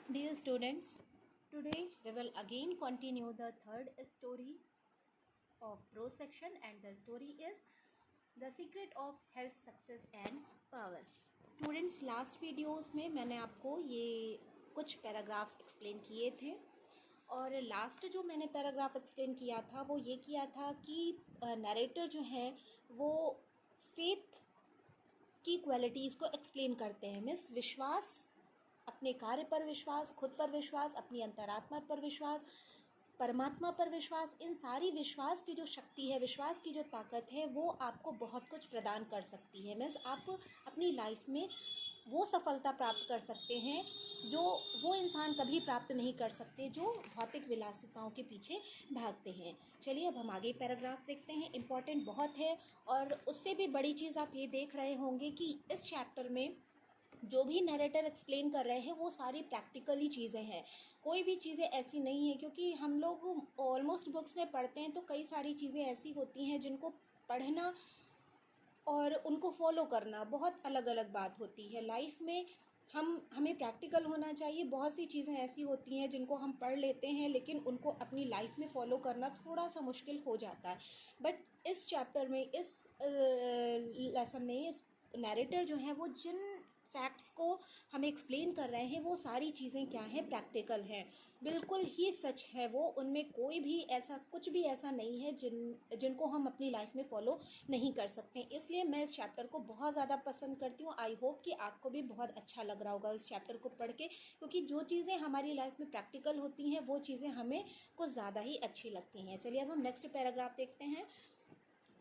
Dear students, today we will again continue the third story of prose section, and the story is The Secret of Health, Success and Power. Students, last videos में मैंने आपको ये कुछ paragraphs explain किए थे और last जो मैंने पैराग्राफ एक्सप्लेन किया था वो ये किया था कि नरेटर जो है वो फेथ की क्वालिटीज़ को एक्सप्लेन करते हैं। मीन्स विश्वास, अपने कार्य पर विश्वास, खुद पर विश्वास, अपनी अंतरात्मा पर विश्वास, परमात्मा पर विश्वास, इन सारी विश्वास की जो शक्ति है, विश्वास की जो ताकत है, वो आपको बहुत कुछ प्रदान कर सकती है। मीन्स आप अपनी लाइफ में वो सफलता प्राप्त कर सकते हैं जो वो इंसान कभी प्राप्त नहीं कर सकते जो भौतिक विलासिताओं के पीछे भागते हैं। चलिए अब हम आगे पैराग्राफ्स देखते हैं। इम्पॉर्टेंट बहुत है और उससे भी बड़ी चीज़ आप ये देख रहे होंगे कि इस चैप्टर में जो भी नरेटर एक्सप्लेन कर रहे हैं वो सारी प्रैक्टिकली चीज़ें हैं। कोई भी चीज़ें ऐसी नहीं है, क्योंकि हम लोग ऑलमोस्ट बुक्स में पढ़ते हैं तो कई सारी चीज़ें ऐसी होती हैं जिनको पढ़ना और उनको फॉलो करना बहुत अलग अलग बात होती है। लाइफ में हमें प्रैक्टिकल होना चाहिए। बहुत सी चीज़ें ऐसी होती हैं जिनको हम पढ़ लेते हैं लेकिन उनको अपनी लाइफ में फॉलो करना थोड़ा सा मुश्किल हो जाता है। बट इस चैप्टर में, इस लेसन में, इस नैरेटर जो है वो जिन फैक्ट्स को हमें एक्सप्लेन कर रहे हैं वो सारी चीज़ें क्या हैं, प्रैक्टिकल हैं, बिल्कुल ही सच है वो। उनमें कोई भी ऐसा, कुछ भी ऐसा नहीं है जिनको हम अपनी लाइफ में फॉलो नहीं कर सकते। इसलिए मैं इस चैप्टर को बहुत ज़्यादा पसंद करती हूँ। आई होप कि आपको भी बहुत अच्छा लग रहा होगा इस चैप्टर को पढ़ के, क्योंकि जो चीज़ें हमारी लाइफ में प्रैक्टिकल होती हैं वो चीज़ें हमें कुछ ज़्यादा ही अच्छी लगती हैं। चलिए अब हम नेक्स्ट पैराग्राफ देखते हैं।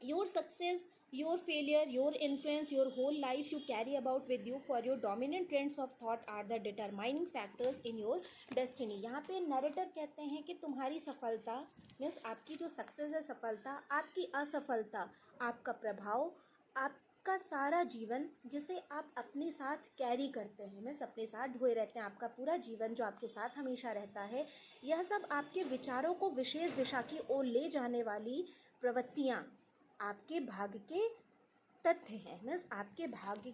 Your success, your failure, your influence, your whole life you carry about with you, for your dominant trends of thought are the determining factors in your destiny। यहाँ पे नरेटर कहते हैं कि तुम्हारी सफलता मीन्स आपकी जो सक्सेस है, सफलता, आपकी असफलता, आपका प्रभाव, आपका सारा जीवन जिसे आप अपने साथ कैरी करते हैं, मीन्स अपने साथ ढोए रहते हैं, आपका पूरा जीवन जो आपके साथ हमेशा रहता है, यह सब आपके विचारों को विशेष दिशा की ओर ले जाने वाली प्रवृत्तियाँ आपके भाग्य के तथ्य हैं। मीन्स आपके भाग्य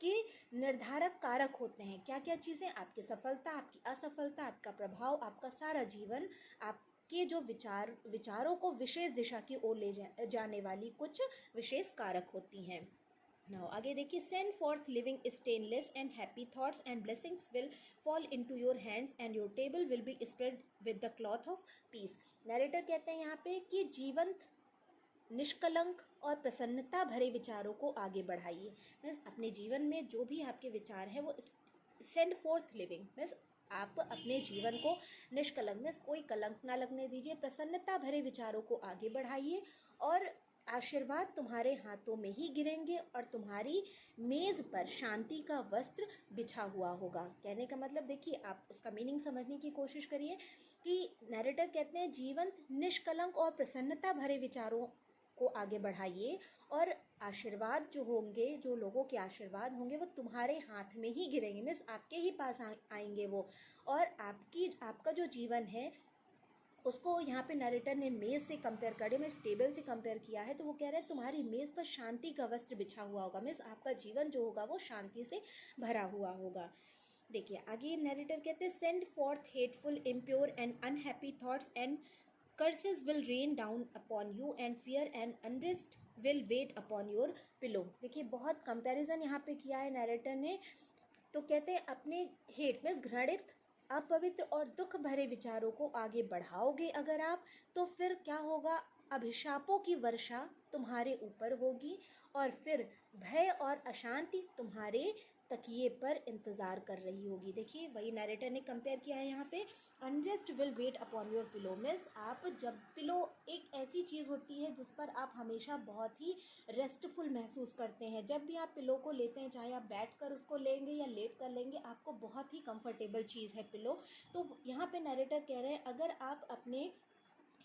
के निर्धारक कारक होते हैं। क्या क्या चीज़ें? आपकी सफलता, आपकी असफलता, आपका प्रभाव, आपका सारा जीवन, आपके जो विचारों को विशेष दिशा की ओर ले जाने वाली कुछ विशेष कारक होती हैं। नाउ आगे देखिए, send forth living stainless and happy thoughts and blessings will fall into your hands and your table will be spread with the cloth of peace. Narrator कहते हैं यहाँ पे कि जीवंत, निष्कलंक और प्रसन्नता भरे विचारों को आगे बढ़ाइए। मीन्स अपने जीवन में जो भी आपके विचार हैं वो सेंड फोर्थ लिविंग, मीन्स आप अपने जीवन को निष्कलंक, मीन्स कोई कलंक ना लगने दीजिए, प्रसन्नता भरे विचारों को आगे बढ़ाइए और आशीर्वाद तुम्हारे हाथों में ही गिरेंगे और तुम्हारी मेज़ पर शांति का वस्त्र बिछा हुआ होगा। कहने का मतलब देखिए, आप उसका मीनिंग समझने की कोशिश करिए कि नैरेटर कहते हैं जीवंत, निष्कलंक और प्रसन्नता भरे विचारों को आगे बढ़ाइए और आशीर्वाद जो होंगे, जो लोगों के आशीर्वाद होंगे वो तुम्हारे हाथ में ही गिरेंगे, मीन्स आपके ही पास आएंगे वो। और आपका जो जीवन है उसको यहाँ पे नरेटर ने मेज़ से कंपेयर कर, मैं टेबल से कंपेयर किया है, तो वो कह रहे हैं तुम्हारी मेज़ पर शांति का वस्त्र बिछा हुआ होगा, मीन्स आपका जीवन जो होगा वो शांति से भरा हुआ होगा। देखिए आगे नरेटर कहते हैं, send forth hateful, impure and unhappy thoughts and curses will rain down upon you and fear and unrest will wait upon your pillow। देखिए बहुत कंपैरिजन यहाँ पे किया है नैरेटर ने। तो कहते हैं अपने हेट में घृणित, अपवित्र और दुख भरे विचारों को आगे बढ़ाओगे अगर आप, तो फिर क्या होगा? अभिशापों की वर्षा तुम्हारे ऊपर होगी और फिर भय और अशांति तुम्हारे तकिए पर इंतज़ार कर रही होगी। देखिए वही नैरेटर ने कंपेयर किया है यहाँ पे, unrest will weight upon your pillow. Means आप जब, पिलो एक ऐसी चीज़ होती है जिस पर आप हमेशा बहुत ही रेस्टफुल महसूस करते हैं। जब भी आप पिलो को लेते हैं, चाहे आप बैठ कर उसको लेंगे या लेट कर लेंगे, आपको बहुत ही कंफर्टेबल चीज़ है पिलो। तो यहाँ पे नैरेटर कह रहे हैं अगर आप अपने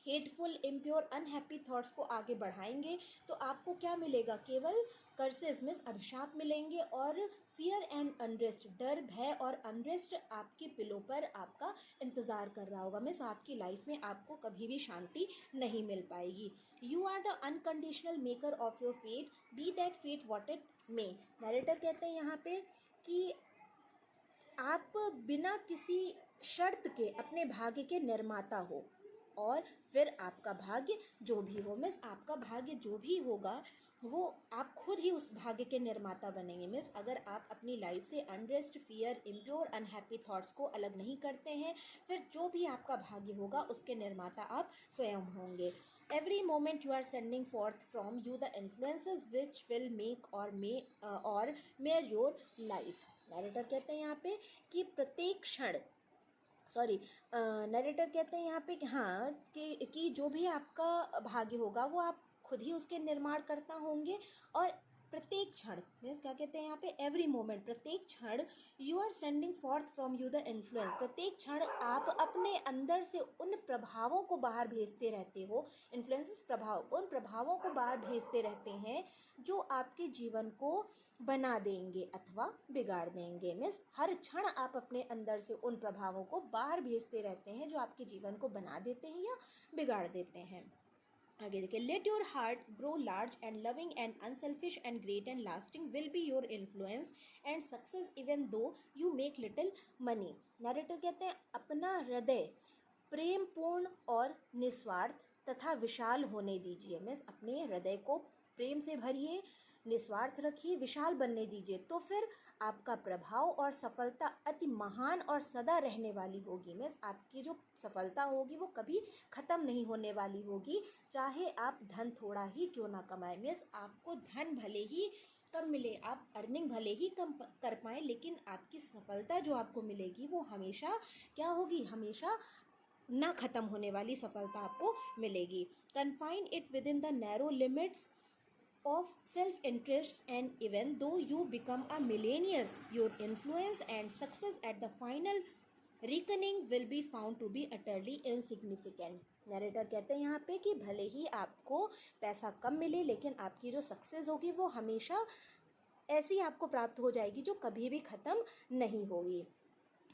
हेटफुल, इम्प्योर, अनहैप्पी थॉट्स को आगे बढ़ाएंगे तो आपको क्या मिलेगा? केवल कर्सेस मीन्स अभिशाप मिलेंगे और फियर एंड अनरेस्ट, डर, भय और अनरेस्ट आपके पिलो पर आपका इंतज़ार कर रहा होगा। मीन्स आपकी लाइफ में आपको कभी भी शांति नहीं मिल पाएगी। You are the unconditional maker of your fate, be that fate what it may. Narrator कहते हैं यहाँ पे कि आप बिना किसी शर्त के अपने भाग्य के निर्माता हो, और फिर आपका भाग्य जो भी हो, मीन्स आपका भाग्य जो भी होगा वो आप खुद ही उस भाग्य के निर्माता बनेंगे। मीन्स अगर आप अपनी लाइफ से unrest, fear, impure, unhappy thoughts को अलग नहीं करते हैं, फिर जो भी आपका भाग्य होगा उसके निर्माता आप स्वयं होंगे। Every moment you are sending forth from you the influences which will make or mar your life. Narrator कहते हैं यहाँ पे कि प्रत्येक क्षण, नरेटर कहते हैं यहाँ पे कि हाँ कि जो भी आपका भाग्य होगा वो आप खुद ही उसके निर्माण करता होंगे। और प्रत्येक क्षण, मीन्स क्या कहते हैं यहाँ पे, एवरी मोमेंट, प्रत्येक क्षण you are sending forth from you the influence, प्रत्येक क्षण आप अपने अंदर से उन प्रभावों को बाहर भेजते रहते हो। इन्फ्लुएंसेस, प्रभाव, उन प्रभावों को बाहर भेजते रहते हैं जो आपके जीवन को बना देंगे अथवा बिगाड़ देंगे। मीन्स हर क्षण आप अपने अंदर से उन प्रभावों को बाहर भेजते रहते हैं जो आपके जीवन को बना देते हैं या बिगाड़ देते हैं। आगे देखिए, let your heart grow large and loving and unselfish and great and lasting will be your influence and success even though you make little money. Narrator कहते हैं अपना हृदय प्रेम पूर्ण और निस्वार्थ तथा विशाल होने दीजिए। मीन्स अपने हृदय को प्रेम से भरिए, निस्वार्थ रखिए, विशाल बनने दीजिए, तो फिर आपका प्रभाव और सफलता अति महान और सदा रहने वाली होगी। मीन्स आपकी जो सफलता होगी वो कभी ख़त्म नहीं होने वाली होगी, चाहे आप धन थोड़ा ही क्यों ना कमाएं। मीन्स आपको धन भले ही कम मिले, आप अर्निंग भले ही कम कर पाएँ, लेकिन आपकी सफलता जो आपको मिलेगी वो हमेशा क्या होगी, हमेशा ना ख़त्म होने वाली सफलता आपको मिलेगी। Confine it with in the narrow limits of self-interests, and even though you become a millionaire, your influence and success at the final reckoning will be found to be utterly insignificant। Narrator कहते हैं यहाँ पे कि भले ही आपको पैसा कम मिले, लेकिन आपकी जो सक्सेस होगी वो हमेशा ऐसी आपको प्राप्त हो जाएगी जो कभी भी ख़त्म नहीं होगी।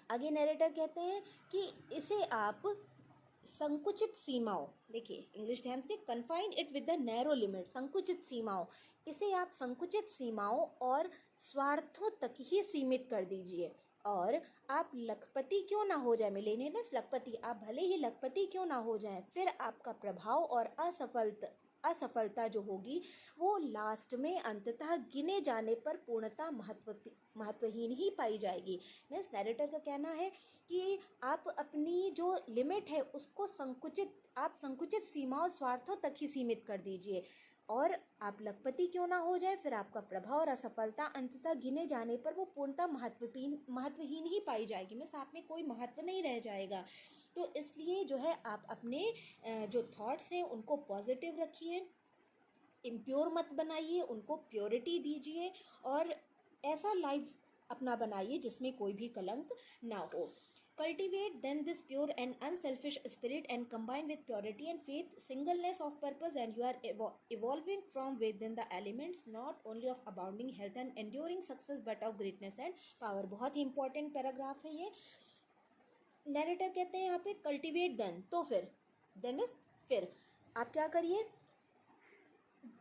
आगे नरेटर कहते हैं कि इसे आप संकुचित सीमाओं, देखिए इंग्लिश ध्यान दीजिए, confine it with the narrow limit, संकुचित सीमाओं, इसे आप संकुचित सीमाओं और स्वार्थों तक ही सीमित कर दीजिए। और आप लखपति क्यों ना हो जाए, मिलेनियर्स लखपति, आप भले ही लखपति क्यों ना हो जाएं, फिर आपका प्रभाव और असफलता जो होगी वो लास्ट में अंततः गिने जाने पर पूर्णतः महत्वहीन ही पाई जाएगी। मीन्स नैरेटर का कहना है कि आप अपनी जो लिमिट है उसको संकुचित सीमाओं, स्वार्थों तक ही सीमित कर दीजिए, और आप लखपति क्यों ना हो जाए, फिर आपका प्रभाव और असफलता अंततः गिने जाने पर वो पूर्णतः महत्वहीन ही पाई जाएगी। मीन्स आप में कोई महत्व नहीं रह जाएगा। तो इसलिए जो है आप अपने जो थॉट्स हैं उनको पॉजिटिव रखिए, इम्प्योर मत बनाइए, उनको प्योरिटी दीजिए, और ऐसा लाइफ अपना बनाइए जिसमें कोई भी कलंक ना हो। Cultivate then this pure and unselfish spirit and combine with purity and faith, singleness of purpose, and you are evolving from within the elements not only of abounding health and enduring success but of greatness and power। बहुत ही important paragraph है ये। Narrator कहते हैं यहाँ पे cultivate then, तो फिर आप क्या करिए,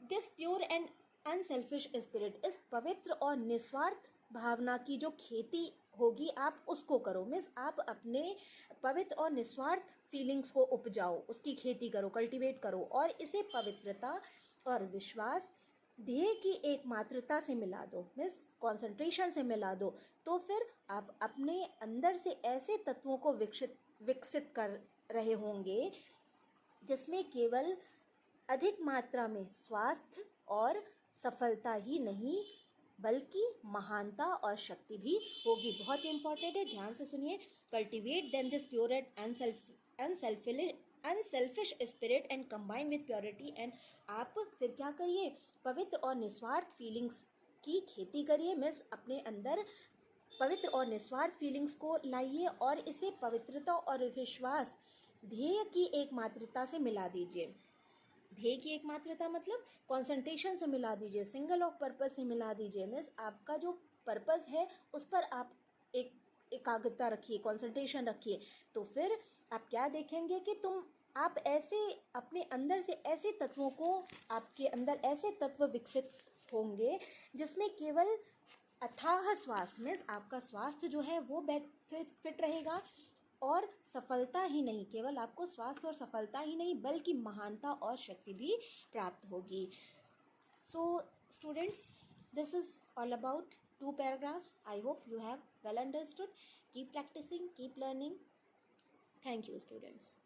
this pure and unselfish spirit, इस पवित्र और निस्वार्थ भावना की जो खेती होगी आप उसको करो। मीन्स आप अपने पवित्र और निस्वार्थ फीलिंग्स को उपजाओ, उसकी खेती करो, कल्टीवेट करो, और इसे पवित्रता और विश्वास, ध्येय की एकमात्रता से मिला दो, मीन्स कॉन्सेंट्रेशन से मिला दो। तो फिर आप अपने अंदर से ऐसे तत्वों को विकसित कर रहे होंगे जिसमें केवल अधिक मात्रा में स्वास्थ्य और सफलता ही नहीं बल्कि महानता और शक्ति भी होगी। बहुत ही इंपॉर्टेंट है, ध्यान से सुनिए। Cultivate then this pure and unselfish spirit and combine with purity, and आप फिर क्या करिए, पवित्र और निस्वार्थ फीलिंग्स की खेती करिए। मीन्स अपने अंदर पवित्र और निस्वार्थ फीलिंग्स को लाइए और इसे पवित्रता और विश्वास, ध्येय की एकमात्रता से मिला दीजिए। ध्येय की एकमात्रता मतलब कंसंट्रेशन से मिला दीजिए, सिंगल ऑफ पर्पस से मिला दीजिए। मीन्स आपका जो पर्पस है उस पर आप एकाग्रता रखिए, कंसंट्रेशन रखिए। तो फिर आप क्या देखेंगे कि आप ऐसे अपने अंदर से ऐसे तत्वों को, आपके अंदर ऐसे तत्व विकसित होंगे जिसमें केवल अथाह स्वास्थ्य मीन्स आपका स्वास्थ्य जो है वो फिट रहेगा, और सफलता ही नहीं, केवल आपको स्वास्थ्य और सफलता ही नहीं बल्कि महानता और शक्ति भी प्राप्त होगी. So students, this is all about 2 paragraphs. I hope you have well understood. Keep practicing, keep learning. Thank you, students.